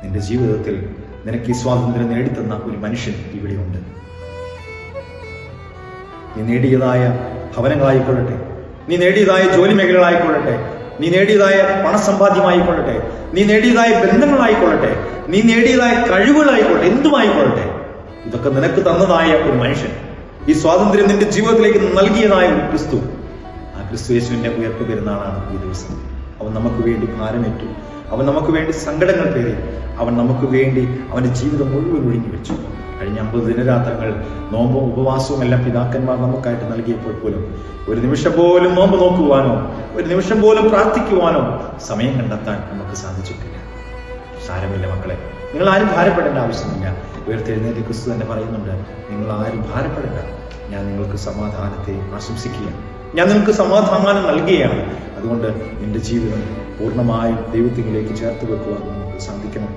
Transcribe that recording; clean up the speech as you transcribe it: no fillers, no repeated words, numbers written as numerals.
നിന്റെ ജീവിതത്തിൽ നിനക്ക് ഈ സ്വാതന്ത്ര്യം നേടിത്തന്ന ഒരു മനുഷ്യൻ ഇവിടെയുണ്ട്. നീ നേടിയതായ ഭവനങ്ങളായിക്കൊള്ളട്ടെ, നീ നേടിയതായ ജോലി മേഖലകളായിക്കൊള്ളട്ടെ, നീ നേടിയതായ പണസമ്പാദ്യമായിക്കൊള്ളട്ടെ, നീ നേടിയതായ ബന്ധങ്ങളായിക്കൊള്ളട്ടെ, നീ നേടിയതായ കഴിവുകളായിക്കൊള്ളട്ടെ, എന്തുമായിക്കൊള്ളട്ടെ, ഇതൊക്കെ നിനക്ക് തന്നതായ ഒരു മനുഷ്യൻ, ഈ സ്വാതന്ത്ര്യം നിന്റെ ജീവിതത്തിലേക്ക് നൽകിയതായ ഒരു ക്രിസ്തു, ആ ക്രിസ്തു യേശുവിന്റെ ഉയർപ്പ് പെരുന്നാളാണ് ഈ ദിവസം. അവൻ നമുക്ക് വേണ്ടി ഭാരമേറ്റു, അവൻ നമുക്ക് വേണ്ടി സങ്കടങ്ങൾ പേറി, അവൻ നമുക്ക് വേണ്ടി അവന്റെ ജീവിതം മുഴുവൻ ഒഴിഞ്ഞു വെച്ചു. കഴിഞ്ഞ 50 ദിനരാത്രങ്ങൾ നോമ്പും ഉപവാസവും എല്ലാം പിതാക്കന്മാർ നമുക്കായിട്ട് നൽകിയപ്പോൾ പോലും ഒരു നിമിഷം പോലും നോമ്പ് നോക്കുവാനോ ഒരു നിമിഷം പോലും പ്രാർത്ഥിക്കുവാനോ സമയം കണ്ടെത്താൻ നമുക്ക് സാധിച്ചിട്ടില്ല. സാരമില്ല മക്കളെ, നിങ്ങൾ ആരും ഭാരപ്പെടേണ്ട ആവശ്യമില്ല. ഉയർത്തെഴുന്നേറ്റ് ക്രിസ്തു തന്നെ പറയുന്നുണ്ട്, നിങ്ങൾ ആരും ഭാരപ്പെടേണ്ട, ഞാൻ നിങ്ങൾക്ക് സമാധാനത്തെ ആശംസിക്കുക, ഞാൻ നിങ്ങൾക്ക് സമാധാനം നൽകുകയാണ്. അതുകൊണ്ട് നിന്റെ ജീവിതം പൂർണ്ണമായും ദൈവത്തിലേക്ക് ചേർത്ത് വെക്കുവാൻ നമുക്ക് സാധിക്കണം.